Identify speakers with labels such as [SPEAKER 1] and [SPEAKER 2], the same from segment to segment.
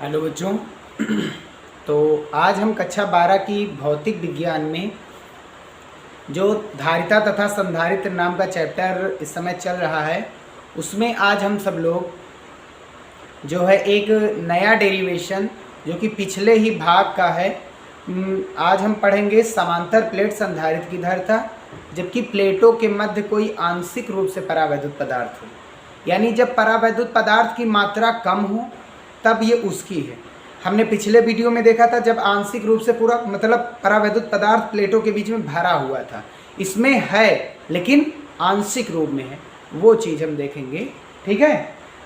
[SPEAKER 1] Hello बच्चों। तो आज हम कक्षा 12 की भौतिक विज्ञान में जो धारिता तथा संधारित्र नाम का चैप्टर इस समय चल रहा है, उसमें आज हम सब लोग जो है एक नया डेरिवेशन जो कि पिछले ही भाग का है, आज हम पढ़ेंगे समांतर प्लेट संधारित्र की धारिता, जबकि प्लेटों के मध्य कोई आंशिक रूप से परावैद्युत पदार्थ हो, यानी जब परावैद्युत पदार्थ की मात्रा कम हो तब ये उसकी है। हमने पिछले वीडियो में देखा था जब आंशिक रूप से पूरा मतलब परावैद्युत पदार्थ प्लेटों के बीच में भरा हुआ था, इसमें है लेकिन आंशिक रूप में है, वो चीज़ हम देखेंगे। ठीक है,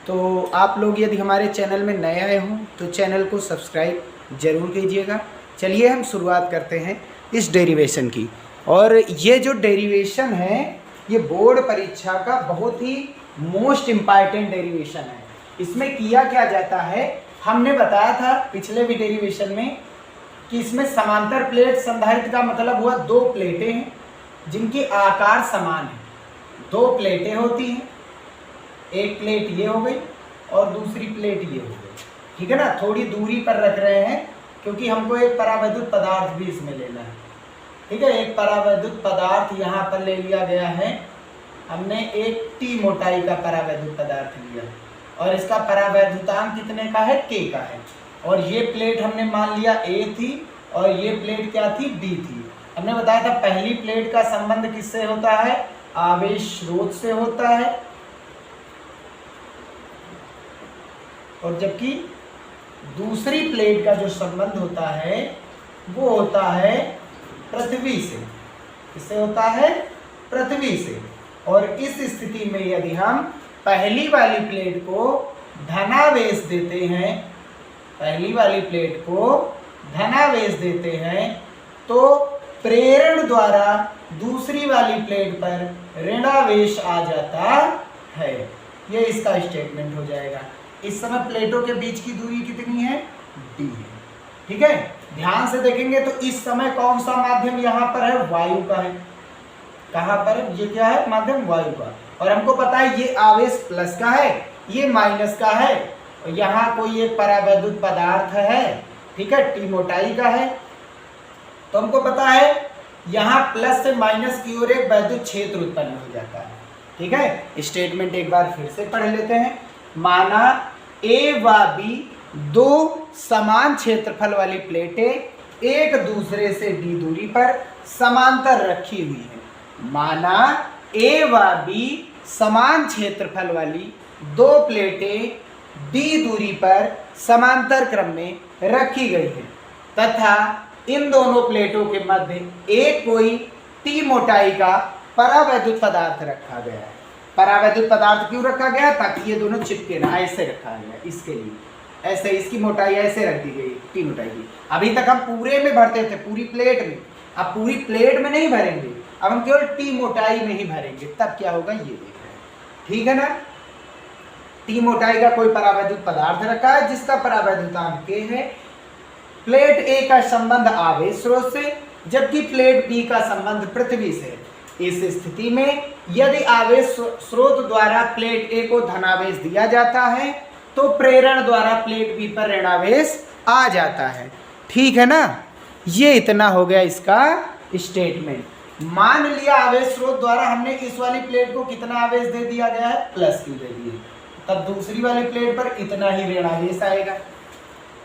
[SPEAKER 1] तो आप लोग यदि हमारे चैनल में नए आए हों तो चैनल को सब्सक्राइब जरूर कीजिएगा। चलिए हम शुरुआत करते हैं इस डेरिवेशन की। और ये जो डेरिवेशन है ये बोर्ड परीक्षा का बहुत ही मोस्ट इम्पॉर्टेंट डेरिवेशन है। इसमें किया क्या जाता है, हमने बताया था पिछले भी डेरिवेशन में कि इसमें समांतर प्लेट संधारित्र का मतलब हुआ दो प्लेटें हैं जिनकी आकार समान है। दो प्लेटें होती हैं, एक प्लेट ये हो गई और दूसरी प्लेट ये हो गई। ठीक है ना, थोड़ी दूरी पर रख रहे हैं क्योंकि हमको एक परावैद्युत पदार्थ भी इसमें लेना है। ठीक है, एक परावैद्युत पदार्थ यहाँ पर ले लिया गया है। हमने एक टी मोटाई का परावैद्युत पदार्थ लिया और इसका परावैद्युतांक कितने का है, K का है। और ये प्लेट हमने मान लिया A थी और ये प्लेट क्या थी, B थी। हमने बताया था पहली प्लेट का संबंध किससे होता है, आवेश स्रोत से होता है, और जबकि दूसरी प्लेट का जो संबंध होता है वो होता है पृथ्वी से। किससे होता है, पृथ्वी से। और इस स्थिति में यदि हम पहली वाली प्लेट को धनावेश देते हैं, पहली वाली प्लेट को धनावेश देते हैं तो प्रेरण द्वारा दूसरी वाली प्लेट पर ऋणावेश आ जाता है। ये इसका स्टेटमेंट हो जाएगा। इस समय प्लेटों के बीच की दूरी कितनी है, d है। ठीक है, ध्यान से देखेंगे तो इस समय कौन सा माध्यम यहाँ पर है, वायु का है। कहाँ पर है, ये क्या है, माध्यम वायु का। और हमको पता है ये आवेश प्लस का है, ये माइनस का है, और यहाँ कोई एक परावैद्युत पदार्थ है। ठीक है, टी मोटाई का है। तो हमको पता है यहाँ प्लस से माइनस की ओर एक वैद्युत क्षेत्र उत्पन्न हो जाता है। ठीक है, स्टेटमेंट एक बार फिर से पढ़ लेते हैं। माना ए व बी दो समान क्षेत्रफल वाली प्लेटें एक दूसरे से डी दूरी पर समांतर रखी हुई है। माना ए व बी समान क्षेत्रफल वाली दो प्लेटें डी दूरी पर समांतर क्रम में रखी गई है तथा इन दोनों प्लेटों के मध्य एक कोई टी मोटाई का परावैद्युत पदार्थ रखा गया है। परावैद्युत पदार्थ क्यों रखा गया, ताकि ये दोनों चिपके ना, ऐसे रखा गया इसके लिए। ऐसे इसकी मोटाई ऐसे रख दी गई, टी मोटाई की। अभी तक हम पूरे में भरते थे, पूरी प्लेट में। अब पूरी प्लेट में नहीं भरेंगे, अब हम केवल टी मोटाई में ही भरेंगे। तब क्या होगा ये देख रहे हैं। ठीक है ना, टी मोटाई का कोई परावैद्युत पदार्थ रखा है जिसका परावैद्युतांक K है। प्लेट A का संबंध आवेश स्रोत से, जबकि प्लेट B का संबंध पृथ्वी से। इस स्थिति में यदि आवेश स्रोत द्वारा प्लेट A को धनावेश दिया जाता है तो प्रेरण द्वारा प्लेट B पर ऋणावेश आ जाता है। ठीक है ना, ये इतना हो गया इसका स्टेटमेंट। मान लिया आवेश स्रोत द्वारा हमने इस वाली प्लेट को कितना आवेश दे दिया गया है, प्लस Q दे दिए, तब दूसरी वाली प्लेट पर इतना ही ऋणावेश आएगा।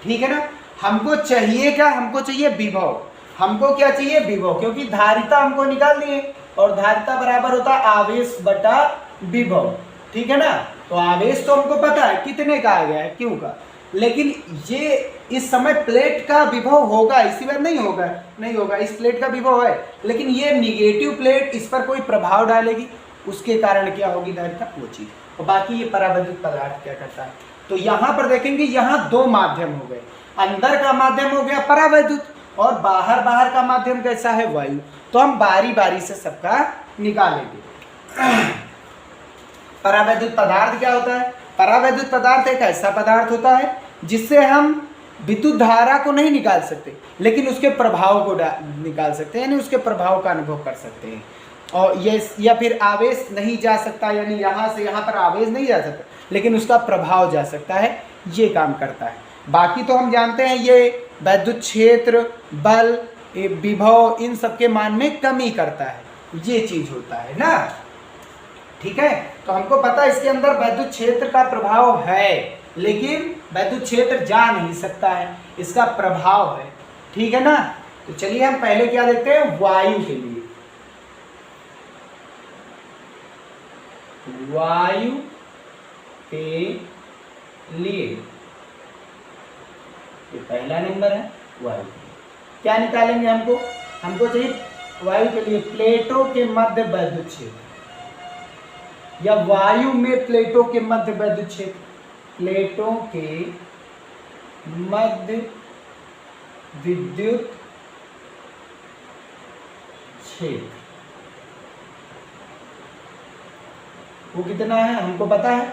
[SPEAKER 1] ठीक है ना, हमको चाहिए क्या, हमको चाहिए विभव। हमको क्या चाहिए, विभव, क्योंकि धारिता हमको निकाल दिए और धारिता बराबर होता है आवेश बटा विभव। ठीक है ना, तो आवेश तो हमको पता है कितने का आ गया है, Q का, लेकिन ये इस समय प्लेट का विभव होगा, इसी बार नहीं होगा, नहीं होगा। इस प्लेट का विभव है लेकिन ये निगेटिव प्लेट इस पर कोई प्रभाव डालेगी, उसके कारण क्या होगी धारिता, वो चीज। और बाकी ये परावैद्युत पदार्थ क्या करता है, तो यहाँ पर देखेंगे यहाँ दो माध्यम हो गए। अंदर का माध्यम हो गया परावैद्युत और बाहर का माध्यम कैसा है, वायु। तो हम बारी बारी से सबका निकालेंगे। परावैद्युत पदार्थ क्या होता है, परावैद्युत पदार्थ एक ऐसा पदार्थ होता है जिससे हम विद्युत धारा को नहीं निकाल सकते लेकिन उसके प्रभाव को निकाल सकते हैं, यानी उसके प्रभाव का अनुभव कर सकते हैं। और ये या फिर आवेश नहीं जा सकता, यानी यहाँ से यहाँ पर आवेश नहीं जा सकता लेकिन उसका प्रभाव जा सकता है, ये काम करता है। बाकी तो हम जानते हैं ये वैद्युत क्षेत्र, बल, विभव, इन सब के मान में कमी करता है, ये चीज होता है ना। ठीक है, तो हमको पता है इसके अंदर वैद्युत क्षेत्र का प्रभाव है, लेकिन वैद्युत क्षेत्र जा नहीं सकता है, इसका प्रभाव है। ठीक है ना। तो चलिए हम पहले क्या देखते हैं, वायु के लिए। वायु के लिए ये पहला नंबर है, वायु क्या निकालेंगे, हमको चाहिए वायु के लिए प्लेटों के मध्य वैद्युत क्षेत्र, या वायु में प्लेटों के मध्य वैद्युत क्षेत्र, प्लेटों के मध्य विद्युत क्षेत्र वो कितना है हमको पता है,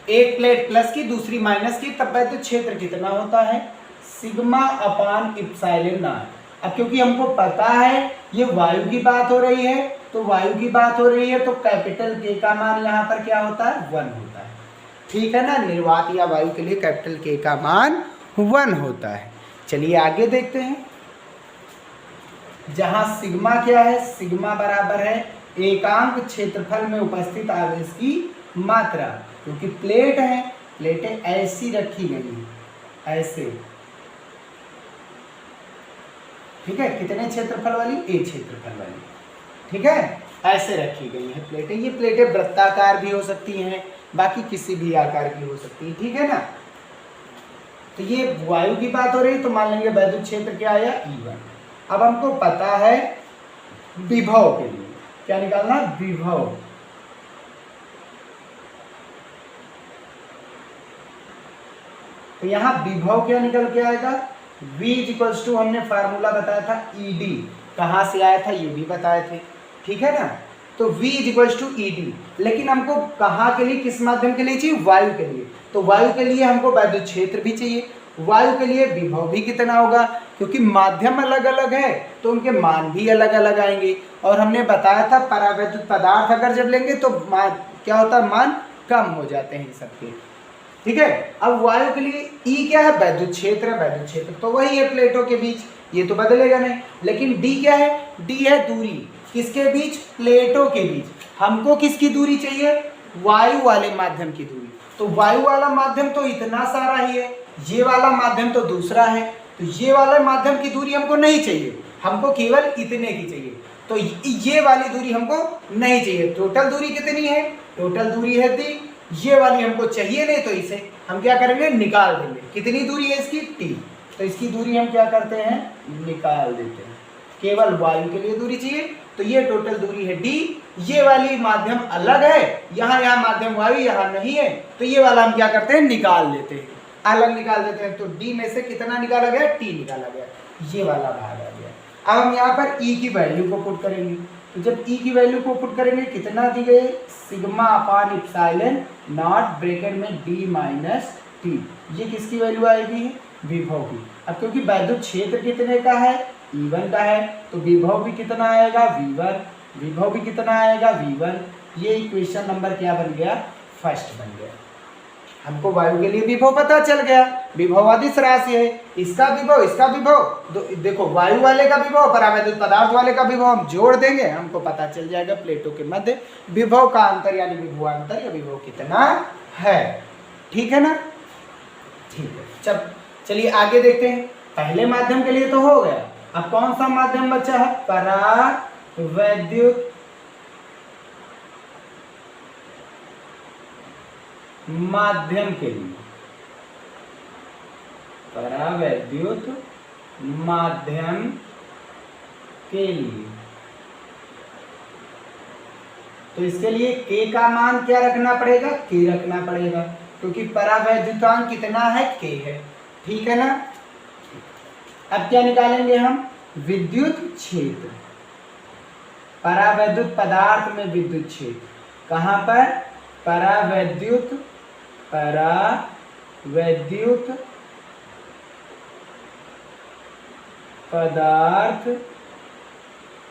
[SPEAKER 1] एक प्लेट प्लस की दूसरी माइनस की, तब वैद्युत क्षेत्र कितना होता है, सिग्मा अपान इप्सिलॉन नॉट। अब क्योंकि हमको पता है ये वायु की बात हो रही है, तो वायु की बात हो रही है तो कैपिटल के का मान यहाँ पर क्या होता है, 1 होता है। ठीक है ना, निर्वात या वायु के लिए कैपिटल के का मान 1 होता है। चलिए आगे देखते हैं, जहां सिग्मा क्या है, सिग्मा बराबर है एकांक क्षेत्रफल में उपस्थित आवेश की मात्रा, क्योंकि प्लेट है, प्लेटें ऐसी रखी गई है, ऐसे। ठीक है, कितने क्षेत्रफल वाली, एक क्षेत्रफल वाली। ठीक है, ऐसे रखी गई है प्लेटें। ये प्लेटें वृत्ताकार भी हो सकती हैं, बाकी किसी भी आकार की हो सकती है। ठीक है ना। तो ये वायु की बात हो रही, तो मान लेंगे वैद्युत क्षेत्र क्या आया, E1। अब हमको पता है विभव के लिए क्या निकालना, विभव। तो यहां विभव क्या निकल के आएगा, V इक्वल्स टू, हमने फार्मूला बताया था ED, कहां से आया था ये भी बताए थे। ठीक है ना। तो V इक्वल्स टू ED, लेकिन हमको कहाँ के लिए, किस माध्यम के लिए चाहिए, वायु के लिए। तो वायु के लिए हमको वैद्युत क्षेत्र भी चाहिए, वायु के लिए विभव भी कितना होगा, क्योंकि माध्यम अलग अलग है तो उनके मान भी अलग अलग आएंगे। और हमने बताया था परावैद्युत पदार्थ अगर जब लेंगे तो क्या होता है, मान कम हो जाते हैं सबके। ठीक है। अब वायु के लिए E क्या है, वैद्युत क्षेत्र है, वैद्युत क्षेत्र तो वही है प्लेटों के बीच, ये तो बदलेगा नहीं। लेकिन D क्या है, D है दूरी, किसके बीच, प्लेटों के बीच। हमको किसकी दूरी चाहिए, वायु वाले माध्यम की दूरी। तो वायु वाला माध्यम तो इतना सारा ही है, ये वाला माध्यम तो दूसरा है, तो ये वाला माध्यम की दूरी हमको नहीं चाहिए, हमको केवल इतने की चाहिए। तो ये वाली दूरी हमको नहीं चाहिए। टोटल दूरी कितनी है, टोटल दूरी है 3, ये वाली हमको चाहिए नहीं, तो इसे हम क्या करेंगे, निकाल देंगे। कितनी दूरी है इसकी, T, तो इसकी दूरी हम क्या करते हैं, निकाल देते हैं। केवल वायु के लिए दूरी चाहिए, तो ये टोटल दूरी है D। ये वाली माध्यम अलग है, यहाँ माध्यम वायु यहाँ नहीं है, तो ये वाला हम क्या करते हैं, निकाल देते हैं, अलग निकाल देते हैं। तो D में से कितना निकाला गया, T निकाला गया, ये वाला भाग आ गया। अब हम यहाँ पर E की वैल्यू को पुट करेंगे, तो जब E की वैल्यू को पुट करेंगे कितना दी गई, sigma upon epsilon not bracket में D माइनस T। ये किसकी वैल्यू आएगी, विभव की। अब क्योंकि वैद्युत क्षेत्र कितने का है, E1 का है, तो विभव भी कितना आएगा, V1, विभव भी कितना आएगा, V1। ये इक्वेशन नंबर क्या बन गया, फर्स्ट बन गया। हमको वायु के लिए विभव पता चल गया, विभव अदिश राशि है, इसका विभव, इसका विभव। देखो वायु वाले का विभव, परावैद्युत पदार्थ वाले का विभव हम जोड़ देंगे, हमको पता चल जाएगा प्लेटों के मध्य विभव का अंतर, यानी विभवांतर या विभव कितना है। ठीक है ना। ठीक है, चलिए आगे देखते हैं। पहले माध्यम के लिए तो हो गया, अब कौन सा माध्यम बचा है, परावैद्युत माध्यम के लिए, परावैद्युत माध्यम के लिए। तो इसके लिए K का मान क्या रखना पड़ेगा, K रखना पड़ेगा, क्योंकि परावैद्युतांक कितना है, K है। ठीक है ना। अब क्या निकालेंगे हम, विद्युत क्षेत्र, परावैद्युत पदार्थ में विद्युत क्षेत्र। कहाँ पर, परावैद्युत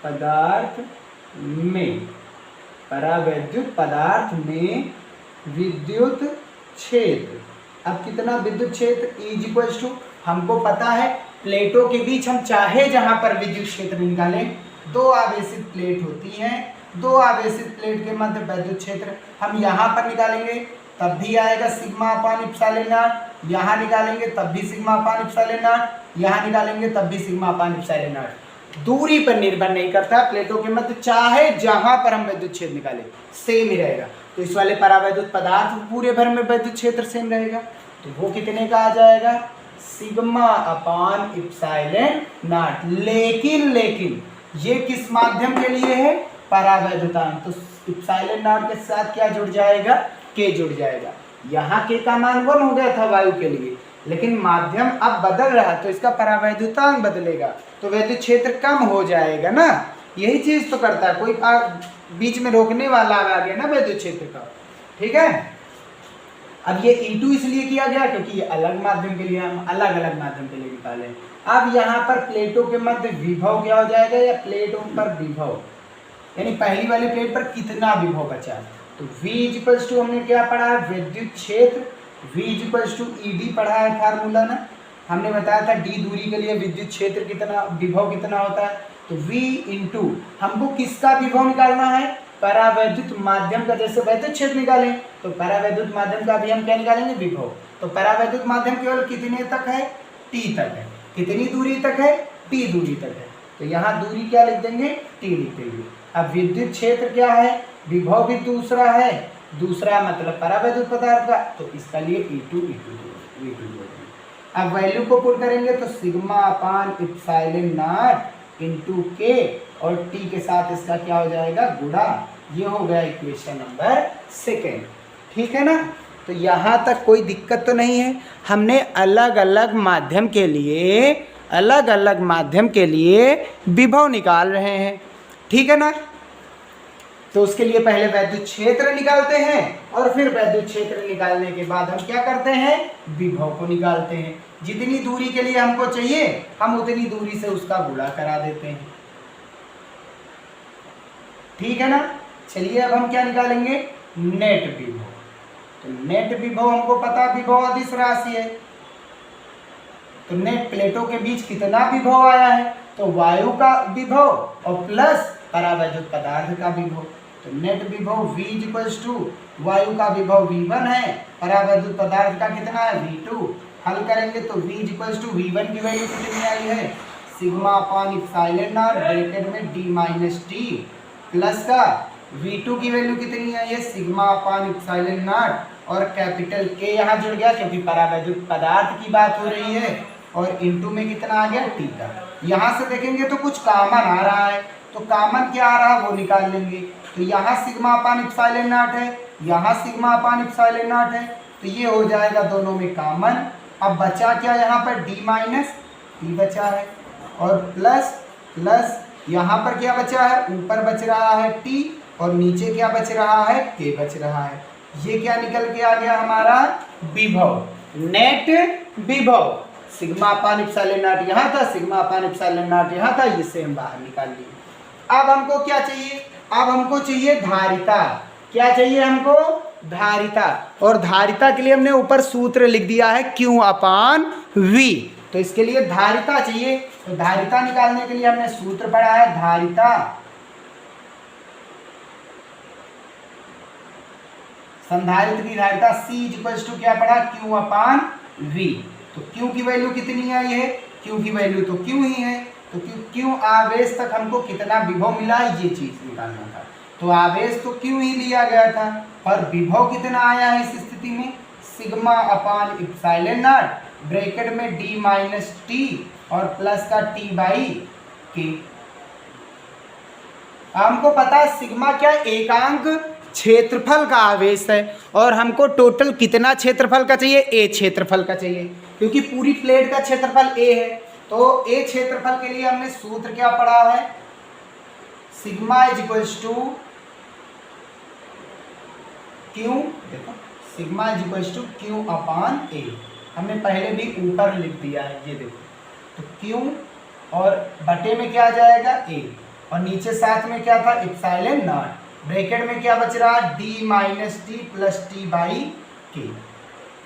[SPEAKER 1] पदार्थ में, परावैद्युत पदार्थ में विद्युत क्षेत्र अब कितना विद्युत क्षेत्र E इज इक्वल टू, हमको पता है प्लेटों के बीच हम चाहे जहां पर विद्युत क्षेत्र निकालें, दो आवेशित प्लेट होती हैं, दो आवेशित प्लेट के मध्य विद्युत क्षेत्र हम यहाँ पर निकालेंगे तब भी आएगा सिग्मा अपान इप्सिलॉन नॉट, यहाँ निकालेंगे तब भी सिग्मा अपान इप्सिलॉन नॉट, यहाँ निकालेंगे तब भी सिग्मा अपान इप्सिलॉन नॉट। दूरी पर निर्भर नहीं करता, प्लेटों के मध्य चाहे जहां पर हम विद्युत क्षेत्र निकालें सेम ही रहेगा। तो इस वाले परावैद्युत पदार्थ पूरे भर में विद्युत क्षेत्र सेम रहेगा, तो वो कितने का आ जाएगा सिग्मा अपान इप्सिलॉन नॉट। लेकिन ये किस माध्यम के लिए है, परावैद्युतांक, तो इप्सिलॉन नॉट के साथ क्या जुड़ जाएगा, के जुड़ जाएगा। यहाँ के का मान 1 हो गया था वायु के लिए, लेकिन माध्यम अब बदल रहा तो इसका परावैद्युतांक बदलेगा, तो वैद्युत क्षेत्र कम हो जाएगा ना। यही चीज तो करता है, कोई बीच में रोकने वाला आ गया ना वैद्युत क्षेत्र का, ठीक है। अब ये E2 इसलिए किया गया क्योंकि ये अलग माध्यम के लिए, हम अलग अलग माध्यम के लिए निकाले। अब यहाँ पर प्लेटों के मध्य विभव क्या हो जाएगा, या प्लेटों पर विभव, यानी पहली वाली प्लेट पर कितना विभव बचा, तो V इक्वल्स टू हमने क्या पढ़ा है, विद्युत क्षेत्र V इक्वल्स टू ED पढ़ा है फार्मूला ना, हमने बताया था D दूरी के लिए विद्युत क्षेत्र कितना, विभव कितना होता है, तो V इंटू हमको किसका विभव निकालना है, परावैद्युत माध्यम का। जैसे वैद्युत क्षेत्र निकालें तो परावैद्युत माध्यम का भी हम क्या निकालेंगे, विभव। तो परावैद्युत माध्यम केवल कितने तक है, T तक है। कितनी दूरी तक है, T दूरी तक है, तो यहाँ दूरी क्या लिख देंगे, T लिख देंगे। अब विद्युत क्षेत्र क्या है, विभव भी दूसरा है, दूसरा मतलब परावैद्युत पदार्थ का, तो इसका लिए E2 अब वैल्यू को पुट करेंगे तो sigma upon epsilon not into के और T के साथ इसका क्या हो जाएगा, गुणा। ये हो गया इक्वेशन नंबर 2, ठीक है ना। तो यहाँ तक कोई दिक्कत तो नहीं है। हमने अलग अलग माध्यम के लिए विभव निकाल रहे हैं, ठीक है ना। तो उसके लिए पहले वैद्युत क्षेत्र निकालते हैं और फिर वैद्युत क्षेत्र निकालने के बाद हम क्या करते हैं, विभव को निकालते हैं। जितनी दूरी के लिए हमको चाहिए हम उतनी दूरी से उसका गुणा करा देते हैं, ठीक है ना। चलिए अब हम क्या निकालेंगे, नेट विभव। तो नेट विभव हमको पता विभव अदिश राशि है, तो नेट प्लेटों के बीच कितना विभव आया है, तो वायु का विभव और प्लस परावैद्युत पदार्थ का विभव। तो नेट विभव V इक्वल्स टू वायु का विभव V1 है, परावैद्युत पदार्थ का कितना है V2। हल करेंगे तो V इक्वल्स टू V1 की वैल्यू कितनी आई है, sigma upon epsilon not bracket में D माइनस टी प्लस का V2 की वैल्यू कितनी आई है, सिग्मा अपान इप्सिलॉन नॉट और कैपिटल K यहाँ जुड़ गया क्योंकि परावैद्युत पदार्थ की बात हो रही है, और इनटू में कितना आ गया T का। यहाँ से देखेंगे तो कुछ कॉमन आ रहा है, तो कॉमन क्या आ रहा है वो निकाल लेंगे। तो यहाँ सिग्मा अपान इप्सिलॉन नॉट है, यहाँ सिग्मा अपान इप्सिलॉन नॉट है, तो ये हो जाएगा दोनों में कॉमन। अब बचा क्या, यहाँ पर D माइनस टी बचा है और प्लस प्लस यहाँ पर क्या बचा है, ऊपर बच रहा है T और नीचे क्या बच रहा है, K बच रहा है। ये क्या निकल के आ गया हमारा विभव, नेट विभव। सिग्मा अपान इप्सिलॉन नॉट यहाँ था, सिग्मा अपान इप्सिलॉन नॉट यहाँ था, इससे हम बाहर निकाल लिए। अब हमको क्या चाहिए, अब हमको चाहिए धारिता। क्या चाहिए हमको, धारिता। और धारिता के लिए हमने ऊपर सूत्र लिख दिया है Q अपान V, तो इसके लिए धारिता चाहिए। तो धारिता निकालने के लिए हमने सूत्र पढ़ा है, धारिता संधारित्र की धारिता C इक्वल्स टू क्या पढ़ा, Q अपान V। तो Q की वैल्यू कितनी आई है, Q की वैल्यू तो Q ही है, तो Q आवेश तक हमको कितना विभव मिला ये चीज निकालना था। तो आवेश तो Q ही लिया गया था, और विभव कितना आया है इस स्थिति में, sigma upon epsilon not bracket में D माइनस टी और प्लस का T बाई के। हमको पता है सिग्मा क्या, एकांक क्षेत्रफल का आवेश है, और हमको टोटल कितना क्षेत्रफल का चाहिए, A क्षेत्रफल का चाहिए, क्योंकि पूरी प्लेट का क्षेत्रफल A है। तो A क्षेत्रफल के लिए हमने सूत्र क्या पढ़ा है, sigma is equals to Q, देखो sigma is equals to Q upon A। हमने पहले भी ऊपर लिख दिया है, ये देखो, तो Q और बटे में क्या आ जाएगा A, और नीचे साथ में क्या था, इप्सिलॉन नॉट, ब्रैकेट में क्या बच रहा, D minus T plus T by के।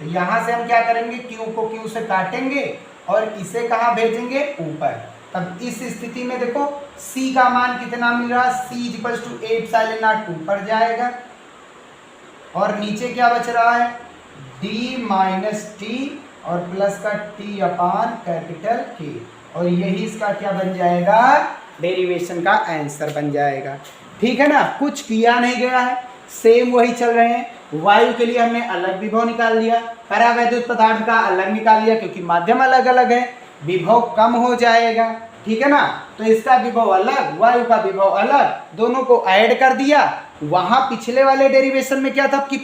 [SPEAKER 1] तो यहाँ से हम क्या करेंगे, Q को Q से काटेंगे और इसे कहाँ भेजेंगे, ऊपर। तब इस स्थिति में देखो C का मान कितना मिल रहा, C = 8 ऊपर जाएगा और नीचे क्या बच रहा है, D - T और प्लस का T/K, और यही इसका क्या बन जाएगा, डेरिवेशन का आंसर बन जाएगा। ठीक है ना, कुछ किया नहीं गया है, सेम वही चल रहे हैं। वायु के लिए हमने अलग विभव निकाल लिया, परावैद्युत पदार्थ का अलग निकाल लिया, क्योंकि माध्यम अलग अलग है, विभव कम हो जाएगा। ठीक है ना, तो इसका विभव अलग, वायु का विभव अलग, दोनों को ऐड कर दिया। वहां पिछले वाले डेरिवेशन में क्या था कि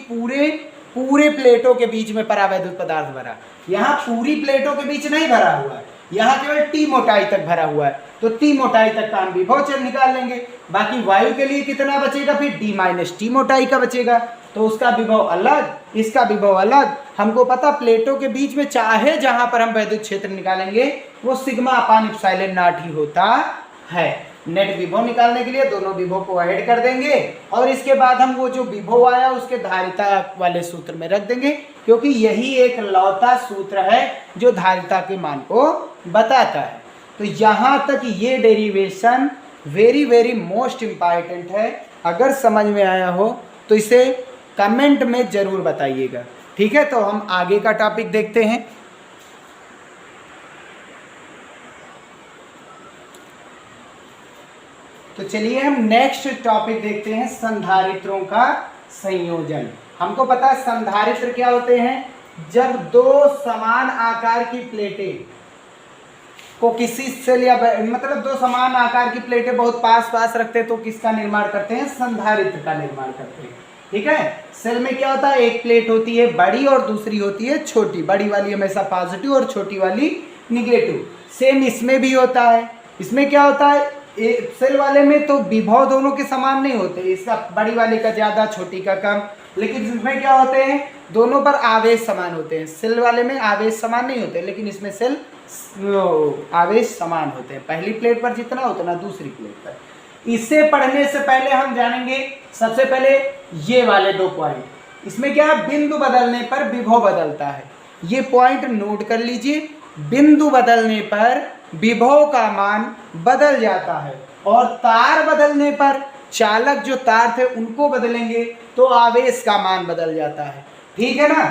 [SPEAKER 1] पूरे प्लेटों के बीच में परावैद्युत पदार्थ भरा, यहाँ पूरी प्लेटों के बीच नहीं भरा हुआ है, यहाँ केवल T मोटाई तक भरा हुआ है, तो T मोटाई तक का हम विभव निकाल लेंगे। बाकी वायु के लिए कितना बचेगा, फिर D - T मोटाई का बचेगा, तो उसका विभव अलग, इसका विभव अलग। हमको पता प्लेटों के बीच में चाहे जहां पर हम वैद्युत क्षेत्र निकालेंगे वो σ/ε0 ही होता है। नेट विभव निकालने के लिए दोनों विभव को ऐड कर देंगे और इसके बाद हम वो जो विभव आया उसके धारिता वाले सूत्र में रख देंगे, क्योंकि यही एक लौता सूत्र है जो धारिता के मान को बताता है। तो यहाँ तक ये derivation very very most important है। अगर समझ में आया हो तो इसे कमेंट में जरूर बताइएगा। ठीक है, तो हम आगे का टॉपिक देखते हैं। तो चलिए हम नेक्स्ट टॉपिक देखते हैं, संधारित्रों का संयोजन। हमको पता है संधारित्र क्या होते हैं, जब दो समान आकार की प्लेटें को किसी सेल या मतलब दो समान आकार की प्लेटें बहुत पास पास रखते हैं तो किसका निर्माण करते हैं, संधारित्र का निर्माण करते हैं। ठीक है, सेल में क्या होता है, एक प्लेट होती है बड़ी और दूसरी होती है छोटी, बड़ी वाली हमेशा पॉजिटिव और छोटी वाली निगेटिव। सेम इसमें भी होता है। इसमें क्या होता है, सेल वाले में तो विभव दोनों के समान नहीं होते, इसका बड़ी वाले का ज़्यादा छोटी का कम, लेकिन इसमें क्या होते हैं, दोनों पर आवेश समान होते हैं। सेल वाले में आवेश समान नहीं होते, लेकिन इसमें सेल आवेश समान होते हैं। पहली प्लेट पर जितना उतना दूसरी प्लेट पर। इसे पढ़ने से पहले हम जानेंगे सबसे पहले ये वाले दो पॉइंट। इसमें क्या है, बिंदु बदलने पर विभव बदलता है, ये पॉइंट नोट कर लीजिए। बिंदु बदलने पर विभव का मान बदल जाता है और तार बदलने पर, चालक जो तार थे उनको बदलेंगे तो आवेश का मान बदल जाता है। ठीक है ना।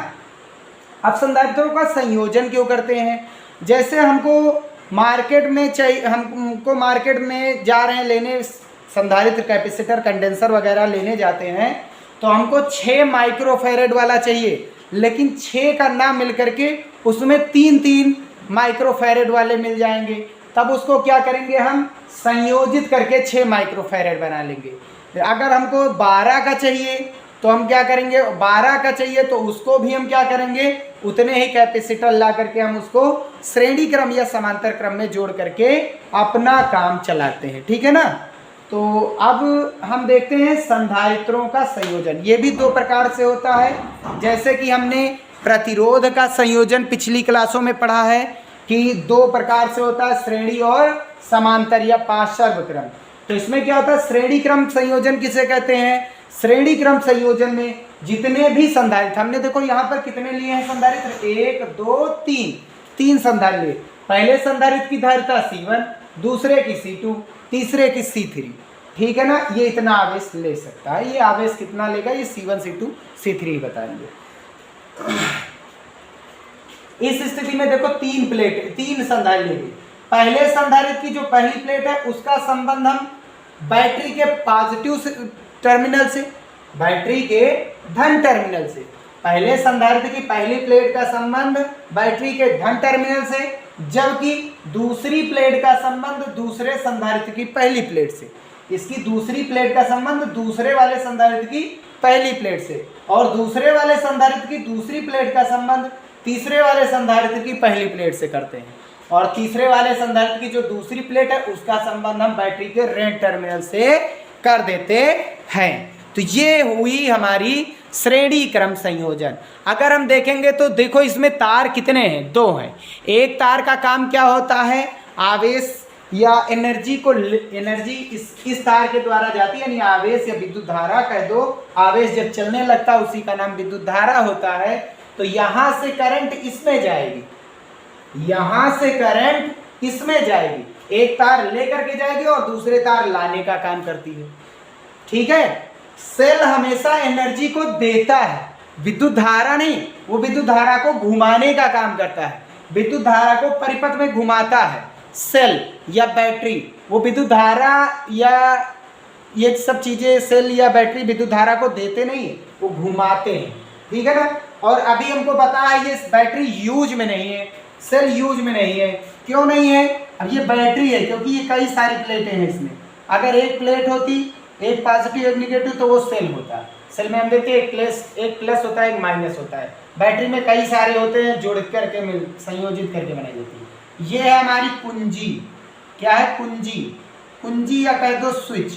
[SPEAKER 1] अब संधारित्रों का संयोजन क्यों करते हैं, जैसे हमको मार्केट में चाहिए, हमको मार्केट में जा रहे हैं लेने संधारित्र, कैपेसिटर, कंडेंसर वगैरह लेने जाते हैं, तो हमको 6 माइक्रोफैरेड वाला चाहिए, लेकिन 6 का ना मिल करके उसमें 3-3 माइक्रोफैरेड वाले मिल जाएंगे। तब उसको क्या करेंगे, हम संयोजित करके 6 माइक्रोफैरेड बना लेंगे। अगर हमको 12 का चाहिए तो हम क्या करेंगे, 12 का चाहिए तो उसको भी हम क्या करेंगे, उतने ही कैपेसिटर ला करके हम उसको श्रेणी क्रम या समांतर क्रम में जोड़ करके अपना काम चलाते हैं। ठीक है ना। तो अब हम देखते हैं संधारित्रों का संयोजन। ये भी 2 प्रकार से होता है, जैसे कि हमने प्रतिरोध का संयोजन पिछली क्लासों में पढ़ा है कि 2 प्रकार से होता है, श्रेणी और समांतर या पार्श्व क्रम। तो इसमें क्या होता है, श्रेणी क्रम संयोजन किसे कहते हैं, श्रेणी क्रम संयोजन में जितने भी संधारित्र, हमने देखो यहाँ पर कितने लिए हैं संधारित्र, 1 2 3 संधारित्र लिए। पहले संधारित्र की धारिता C1, दूसरे की C2, तीसरे की C3। ठीक है ना, ये इतना आवेश ले सकता है। ये आवेश कितना लेगा, ये C1 C2 C3 बताएंगे। इस स्थिति में देखो 3 संधारित्र लेंगे। पहले संधारित्र की जो पहली प्लेट है उसका संबंध हम बैटरी के पॉजिटिव टर्मिनल से, बैटरी के धन टर्मिनल से, पहले संधारित्र की पहली प्लेट का संबंध बैटरी के धन टर्मिनल से, जबकि दूसरी प्लेट का संबंध दूसरे संधारित्र की पहली प्लेट से। इसकी दूसरी प्लेट का संबंध दूसरे वाले संधारित्र की पहली प्लेट से, और दूसरे वाले संधारित्र की दूसरी प्लेट का संबंध तीसरे वाले संधारित्र की पहली प्लेट से करते हैं, और तीसरे वाले संधारित्र की जो दूसरी प्लेट है उसका संबंध हम बैटरी के ऋण टर्मिनल से कर देते हैं। तो ये हुई हमारी श्रेणी क्रम संयोजन। अगर हम देखेंगे तो देखो इसमें तार कितने हैं, 2 हैं। एक तार का काम क्या होता है, आवेश या एनर्जी को, एनर्जी इस तार के द्वारा जाती है, यानी आवेश या विद्युत धारा कह दो। आवेश जब चलने लगता है उसी का नाम विद्युत धारा होता है। तो यहां से करंट इसमें जाएगी, यहां से करंट इसमें जाएगी, एक तार लेकर के जाएगी और दूसरे तार लाने का काम करती है। ठीक है, सेल हमेशा एनर्जी को देता है, विद्युत धारा नहीं, वो विद्युत धारा को घुमाने का काम करता है, विद्युत धारा को परिपथ में घुमाता है। सेल या बैटरी वो विद्युत धारा या ये सब चीजें, सेल या बैटरी विद्युत धारा को देते नहीं है, वो घुमाते हैं। ठीक है ना। और अभी हमको पता है ये बैटरी यूज में नहीं है, सेल यूज में नहीं है। क्यों नहीं है? अब ये बैटरी है क्योंकि ये कई सारी प्लेटें हैं इसमें। अगर एक प्लेट होती, एक पॉजिटिव एक निगेटिव, तो वो सेल होता। सेल में हम देखते हैं एक प्लस होता है, एक माइनस होता है। बैटरी में कई सारे होते हैं, जोड़ करके संयोजित करके बनाई जाती है। ये है हमारी कुंजी। क्या है? कुंजी। कुंजी या कह दो स्विच,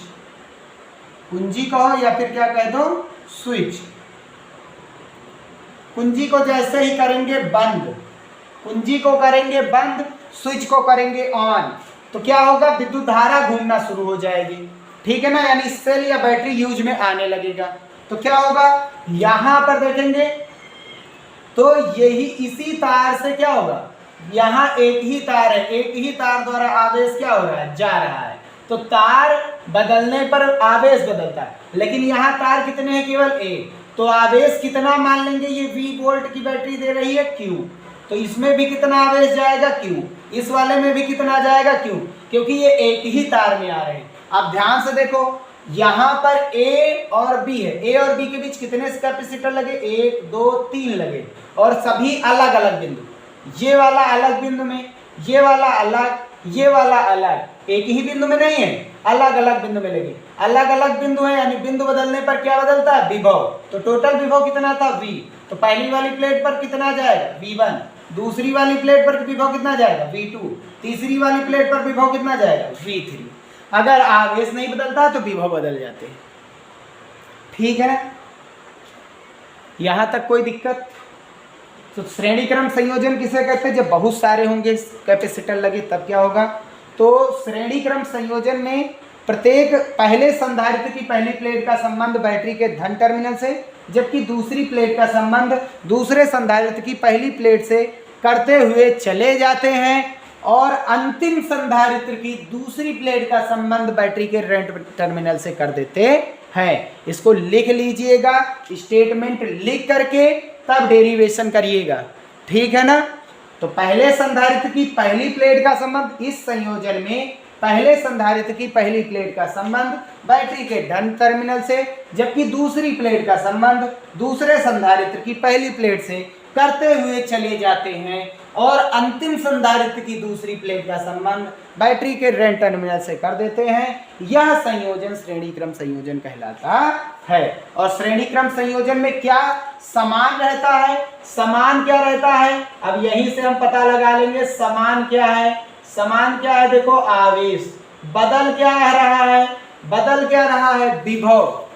[SPEAKER 1] कुंजी कहो या फिर क्या कह दो स्विच। कुंजी को जैसे ही करेंगे बंद, कुंजी को करेंगे बंद, स्विच को करेंगे ऑन, तो क्या होगा? विद्युत धारा घूमना शुरू हो जाएगी। ठीक है ना, यानी सेल या बैटरी यूज में आने लगेगा। तो क्या होगा? यहां पर देखेंगे तो यही इसी तार से क्या होगा? यहां एक ही तार है, एक ही तार द्वारा आवेश क्या हो रहा है? जा रहा है। तो तार बदलने पर आवेश बदलता है, लेकिन यहाँ तार कितने हैं? केवल एक। तो आवेश कितना मान लेंगे? ये V वोल्ट की बैटरी दे रही है Q, तो इसमें भी कितना आवेश जाएगा? Q। इस वाले में भी कितना जाएगा? Q, क्योंकि ये एक ही तार में आ रहे हैं। अब ध्यान से देखो, यहाँ पर A और B है, A और B के बीच कितने कैपेसिटर लगे? 1 2 3 लगे, और सभी अलग अलग बिंदु। ये वाला अलग बिंदु में, ये वाला अलग, ये वाला अलग, एक ही बिंदु में नहीं है, अलग अलग बिंदु में लगे। अलग अलग बिंदु है, यानी बिंदु बदलने पर क्या बदलता है? विभव। तो टोटल विभव कितना था? V। तो पहली वाली प्लेट पर कितना जाएगा? V1। दूसरी वाली प्लेट पर विभव कितना जाएगा? V2। तीसरी वाली प्लेट पर विभव कितना जाएगा? V3। अगर आवेश नहीं बदलता तो विभव बदल जाते हैं। ठीक है ना, यहां तक कोई दिक्कत? तो श्रेणी क्रम संयोजन किसे कहते हैं? जब बहुत सारे होंगे कैपेसिटर लगे तब क्या होगा? तो श्रेणी क्रम संयोजन में प्रत्येक पहले संधारित्र की पहली प्लेट का संबंध बैटरी के धन टर्मिनल से, जबकि दूसरी प्लेट का संबंध दूसरे संधारित्र की पहली प्लेट से करते हुए चले जाते हैं, और अंतिम संधारित्र की दूसरी प्लेट का संबंध बैटरी के ऋण टर्मिनल से कर देते हैं। इसको लिख लीजिएगा, स्टेटमेंट लिख करके तब डेरिवेशन करिएगा। ठीक है ना। तो पहले संधारित्र की पहली प्लेट का संबंध, इस संयोजन में पहले संधारित्र की पहली प्लेट का संबंध बैटरी के धन टर्मिनल से, जबकि दूसरी प्लेट का संबंध दूसरे संधारित्र की पहली प्लेट से करते हुए चले जाते हैं, और अंतिम संधारित्र की दूसरी प्लेट का संबंध बैटरी के ऋण टर्मिनल से कर देते हैं। यह संयोजन श्रेणी क्रम संयोजन कहलाता है। और श्रेणी क्रम संयोजन में क्या समान रहता है? समान क्या रहता है? अब यहीं से हम पता लगा लेंगे समान क्या है। समान क्या है? देखो, आवेश। बदल क्या रहा है? बदल क्या रहा है? विभव।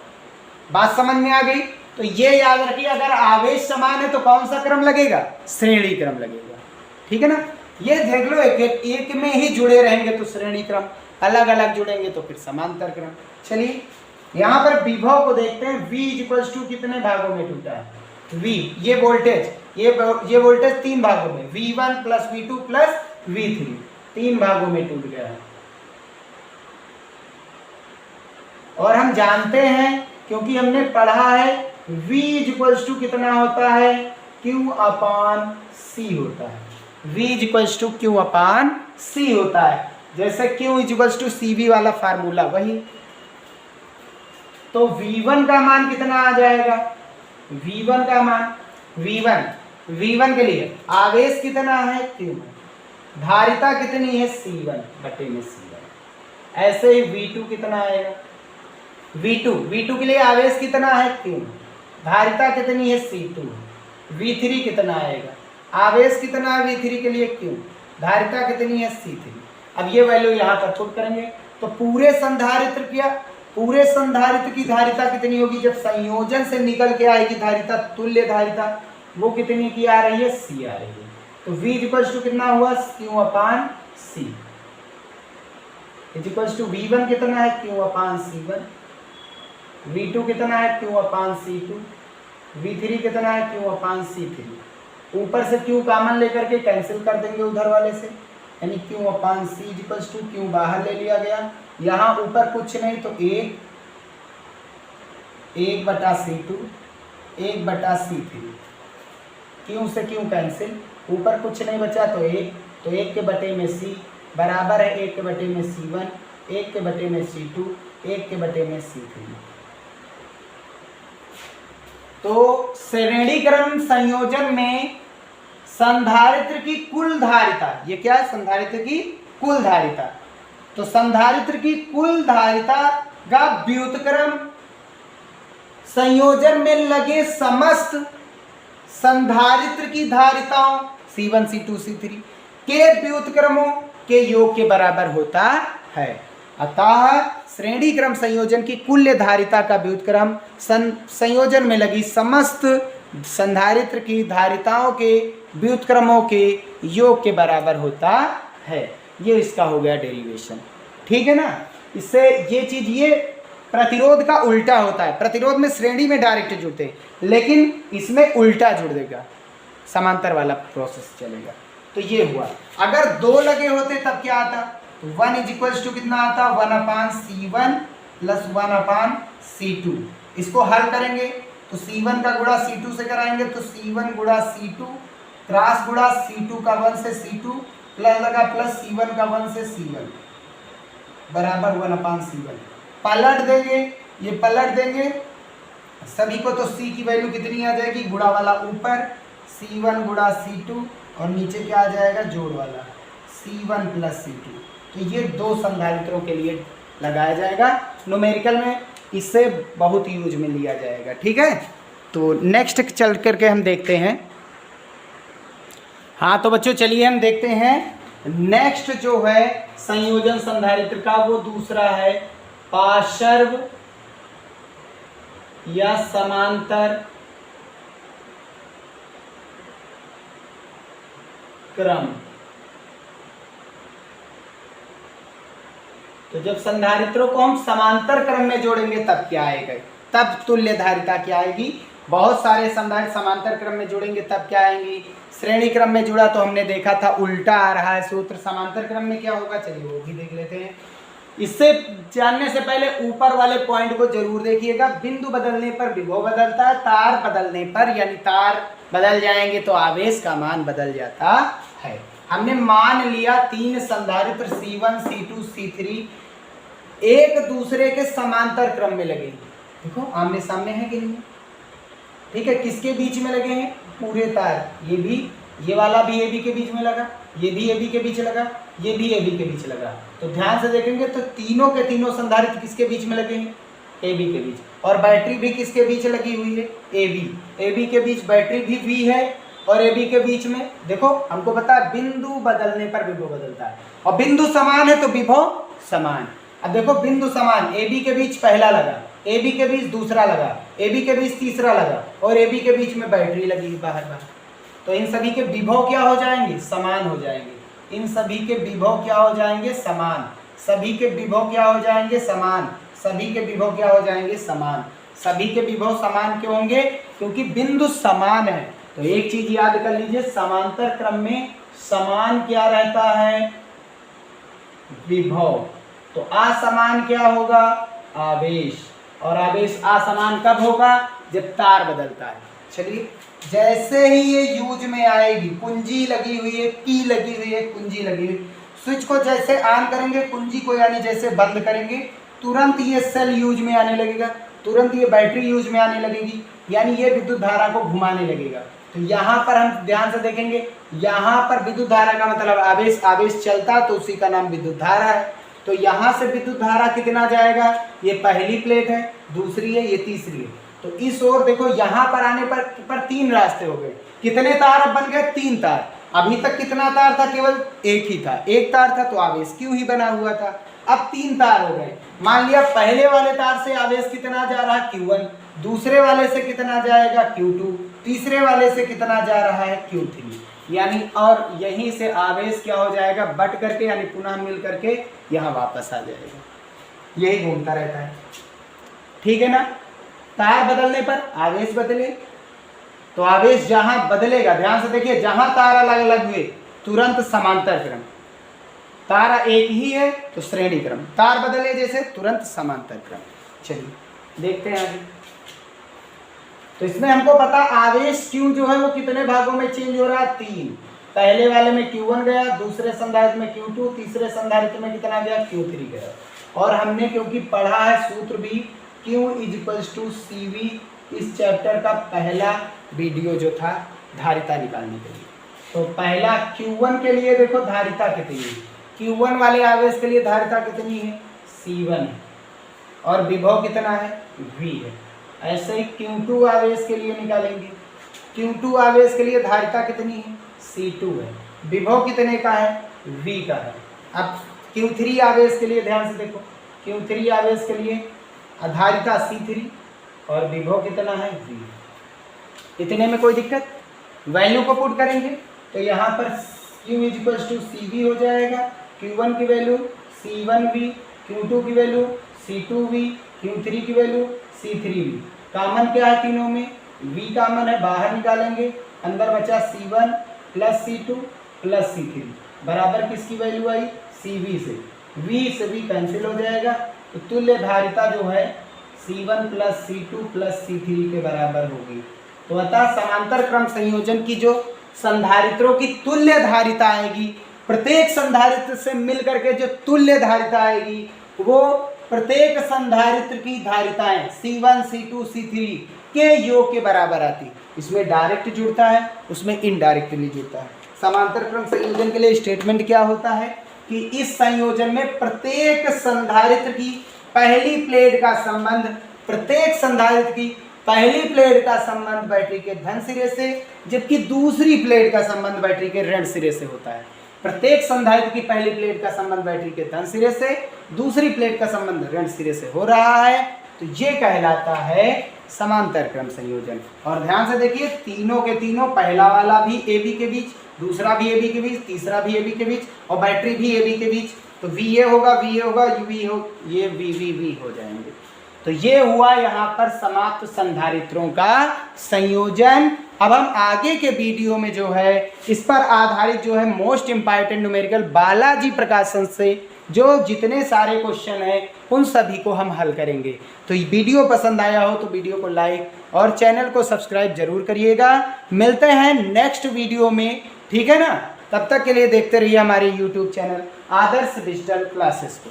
[SPEAKER 1] बात समझ में आ गई? तो ये याद रखिए, अगर आवेश समान है तो कौन सा क्रम लगेगा? श्रेणी क्रम लगेगा। ठीक है ना। ये देख लो, एक में ही जुड़े रहेंगे तो श्रेणी क्रम, अलग अलग जुड़ेंगे तो फिर समांतर क्रम। चलिए यहाँ पर विभव को देखते हैं। V इक्वल्स टू कितने भागों में टूटा है? V, ये वोल्टेज, ये वोल्टेज 3 भागों में, V1 plus V2 plus V3, 3 भागों में टूट गया है। और हम जानते हैं, क्योंकि हमने पढ़ा है, V इक्वल्स टू कितना होता है? Q अपान C होता है। V equals to Q upon C होता है। जैसे Q इक्वल्स टू CV वाला फार्मूला वही। तो V1 का मान कितना आ जाएगा? V1 का मान, V1 के लिए आवेश कितना है? Q। धारिता कितनी है? C1 बटे में C1। ऐसे ही V2 कितना आएगा? V2 के लिए आवेश कितना है? Q। धारिता कितनी है? C2। V3 कितना आएगा? आवेश कितना है V3 के लिए? Q। धारिता कितनी है? C3। अब ये वैल्यू यहाँ पर पुट करेंगे तो पूरे संधारित्र की धारिता कितनी होगी? जब संयोजन से निकल के आएगी धारिता, तुल्य धारिता, वो कितनी की आ रही है? C आ रही है। तो V इक्वल्स टू कितना हुआ? Q upon C equals to V1 कितना है? Q अपान C1। V2 कितना है? Q अपान C2। V3 कितना है, Q/C3। ऊपर से Q कॉमन लेकर के कैंसिल कर देंगे उधर वाले से, यानी Q/C इक्वल्स टू Q बाहर ले लिया गया। यहाँ ऊपर कुछ नहीं तो 1/C2 1/C3, Q से Q कैंसिल, ऊपर कुछ नहीं बचा तो 1, तो 1 के बटे में C बराबर है 1 के बटे में C1, 1 के बटे में C2, 1 के बटे में C3। तो श्रेणी क्रम संयोजन में संधारित्र की कुल धारिता, ये क्या है, संधारित्र की कुल धारिता। तो संधारित्र की कुल धारिता का व्युत्क्रम संयोजन में लगे समस्त संधारित्र की धारिताओं C1 C2 C3 के व्युत्क्रमों के योग के बराबर होता है। अतः श्रेणी क्रम संयोजन की कुल धारिता का व्युत्क्रम संयोजन में लगी समस्त संधारित्र की धारिताओं के व्युत्क्रमों के योग के बराबर होता है। ये इसका हो गया डेरिवेशन, ठीक है ना। इससे ये चीज, ये प्रतिरोध का उल्टा होता है। प्रतिरोध में श्रेणी में डायरेक्ट जुड़ते हैं, लेकिन इसमें उल्टा जुड़ देगा, समांतर वाला प्रोसेस चलेगा। तो ये हुआ। अगर 2 लगे होते तब क्या आता, तो 1 इज इक्वल्स टू कितना आता, 1/C1 प्लस 1/C2। इसको हल करेंगे तो C1 का गुणा C2 से कराएंगे तो C1 गुणा C2 क्रॉस गुणा C2 का 1 से C2 प्लस लगा प्लस C1 का 1 से C1 बराबर 1/C1। पलट देंगे, ये पलट देंगे सभी को, तो C की वैल्यू कितनी आ जाएगी, गुणा वाला ऊपर C1 गुणा C2 और नीचे क्या आ जाएगा, जोड़ वाला C1 प्लस C2। तो ये 2 संधारित्रों के लिए लगाया जाएगा न्यूमेरिकल में, इससे बहुत यूज में लिया जाएगा, ठीक है। तो नेक्स्ट चल करके हम देखते हैं। हाँ तो बच्चों चलिए हम देखते हैं नेक्स्ट जो है संयोजन संधारित्र का, वो दूसरा है पार्श्व या समांतर क्रम। तो जब संधारित्रों को हम समांतर क्रम में जोड़ेंगे तब क्या आएगा, तब तुल्य धारिता क्या आएगी। बहुत सारे संधारित्र समांतर क्रम में जोड़ेंगे तब क्या आएंगी, श्रेणी क्रम में जुड़ा तो हमने देखा था उल्टा आ रहा है सूत्र, समांतर क्रम में क्या होगा, चलिए वो भी देख लेते हैं। इससे जानने से पहले ऊपर वाले पॉइंट को जरूर देखिएगा। बिंदु बदलने पर विभव बदलता है, तार बदलने पर यानी तार बदल जाएंगे तो आवेश का मान बदल जाता है। हमने मान लिया 3 संधारित्र C1 C2 C3 एक दूसरे के समांतर क्रम में लगे, देखो आमने सामने है कि नहीं, ठीक है। किसके बीच में लगे हैं, पूरे तार, ये भी, ये वाला भी AB के बीच में लगा, ये भी AB के बीच लगा, ये भी AB के बीच लगा। तो ध्यान से देखेंगे तो तीनों के तीनों संधारित्र किसके बीच में लगे हैं, AB के बीच। और बैटरी भी किसके बीच लगी हुई है, AB के बीच बैटरी भी V है और AB के बीच में। देखो हमको पता है बिंदु बदलने पर विभव बदलता है, और बिंदु समान है तो विभव समान। अब देखो बिंदु समान, AB के बीच पहला लगा, AB के बीच दूसरा लगा, AB के बीच तीसरा लगा और AB के बीच में बैटरी लगी बाहर बाहर। तो इन सभी के विभव क्या हो जाएंगे, समान हो जाएंगे। इन सभी के विभव क्या हो जाएंगे, समान। सभी के विभव क्या हो जाएंगे, समान। सभी के विभव क्या हो जाएंगे, समान। सभी के विभव समान क्यों होंगे, क्योंकि बिंदु समान है। तो एक चीज याद कर लीजिए, समांतर क्रम में समान क्या रहता है, विभव। तो असमान क्या होगा, आवेश। और आवेश असमान कब होगा, जब तार बदलता है। चलिए जैसे ही ये यूज में आएगी, कुंजी लगी हुई है, की लगी हुई है, कुंजी लगी हुई, स्विच को जैसे ऑन करेंगे, कुंजी को यानी जैसे बंद करेंगे, तुरंत ये सेल यूज में आने लगेगा, तुरंत ये बैटरी यूज में आने लगेगी, यानी ये विद्युत धारा को घुमाने लगेगा। तो यहाँ पर हम ध्यान से देखेंगे, यहाँ पर विद्युत धारा का मतलब आवेश, आवेश चलता तो उसी का नाम विद्युत धारा है। तो यहाँ से विद्युत धारा कितना जाएगा, ये पहली प्लेट है, दूसरी है, ये तीसरी है। तो इस ओर देखो, यहाँ पर आने पर 3 रास्ते हो गए। कितने तार अब बन गए, 3 तार। अभी तक कितना तार था, केवल एक ही था, एक तार था तो आवेश क्यू ही बना हुआ था। अब 3 तार हो गए। मान लिया पहले वाले तार से आवेश कितना जा रहा है, Q1, दूसरे वाले से कितना जाएगा, Q2, तीसरे वाले से कितना जा रहा है, Q3, यानी और यहीं से आवेश क्या हो जाएगा, बट करके यानी पुनः मिल करके यहाँ वापस आ जाएगा। यही घूमता रहता है, ठीक है ना। तार बदलने पर आवेश बदले, तो आवेश जहां बदलेगा, ध्यान से देखिए, जहां तार अलग अलग हुए तुरंत समांतर क्रम, तारा एक ही है तो श्रेणी क्रम, तार बदले जैसे तुरंत समांतर क्रम। चलिए देखते हैं आगे। तो इसमें हमको पता आवेश Q जो है वो कितने भागों में चेंज हो रहा है, 3। पहले वाले में Q1 गया, दूसरे संधारित्र में Q2, तीसरे संधारित्र में कितना गया, Q3 गया। और हमने क्योंकि पढ़ा है सूत्र भी Q = CV, इस चैप्टर का पहला वीडियो जो था धारिता निकालने के लिए। तो पहला Q1 के लिए देखो धारिता कितनी है, Q1 वाले आवेश के लिए धारिता कितनी है, C1 है, और विभव कितना है, V है। ऐसे ही Q2 आवेश के लिए निकालेंगे, Q2 आवेश के लिए धारिता कितनी है, C2 है, विभव कितने का है, V का है। अब Q3 आवेश के लिए ध्यान से देखो, Q3 आवेश के लिए धारिता C3 और विभव कितना है, V। इतने में कोई दिक्कत, वैल्यू को पुट करेंगे तो यहाँ पर Q = CV हो जाएगा, Q1 की वैल्यू C1V, Q2 की वैल्यू C2V, Q3 की वैल्यू C3V। कॉमन क्या है तीनों में, V कॉमन है, बाहर निकालेंगे, अंदर बचा C1 + C2 + C3 बराबर किसकी वैल्यू आई, CV से। V से V कैंसिल हो जाएगा, तो तुल्य धारिता जो है C1 + C2 + C3 के बराबर होगी। तो अतः समांतर क्रम संयोजन की जो संधारित्रों की तुल्य धारिता आएगी, प्रत्येक संधारित्र से मिलकर के जो तुल्य धारिता आएगी वो प्रत्येक संधारित्र की धारिताएं C1, C2, C3 के योग के बराबर आती। इसमें डायरेक्ट जुड़ता है, उसमें इनडायरेक्टली जुड़ता है। समांतर क्रम संयोजन के लिए स्टेटमेंट क्या होता है कि इस संयोजन में प्रत्येक संधारित्र की पहली प्लेट का संबंध, प्रत्येक संधारित्र की पहली प्लेट का संबंध बैटरी के धन सिरे से, जबकि दूसरी प्लेट का संबंध बैटरी के ऋण सिरे से होता है। प्रत्येक संधारित्र की पहली प्लेट का संबंध बैटरी के धन सिरे से, दूसरी प्लेट का संबंध ऋण सिरे से हो रहा है, तो ये कहलाता है समांतर क्रम संयोजन। और ध्यान से देखिए, तीनों के तीनों, पहला वाला भी AB के बीच, दूसरा भी AB के बीच, तीसरा भी AB के बीच, और बैटरी भी AB के बीच, तो VA होगा, VA होगा, UV हो, ये VV हो जाएंगे। तो ये हुआ यहाँ पर समाप्त संधारित्रों का संयोजन। अब हम आगे के वीडियो में जो है इस पर आधारित जो है मोस्ट इम्पॉर्टेंट न्यूमेरिकल बालाजी प्रकाशन से जो जितने सारे क्वेश्चन हैं उन सभी को हम हल करेंगे। तो ये वीडियो पसंद आया हो तो वीडियो को लाइक और चैनल को सब्सक्राइब जरूर करिएगा। मिलते हैं नेक्स्ट वीडियो में, ठीक है ना। तब तक के लिए देखते रहिए हमारे YouTube चैनल आदर्श डिजिटल क्लासेस को।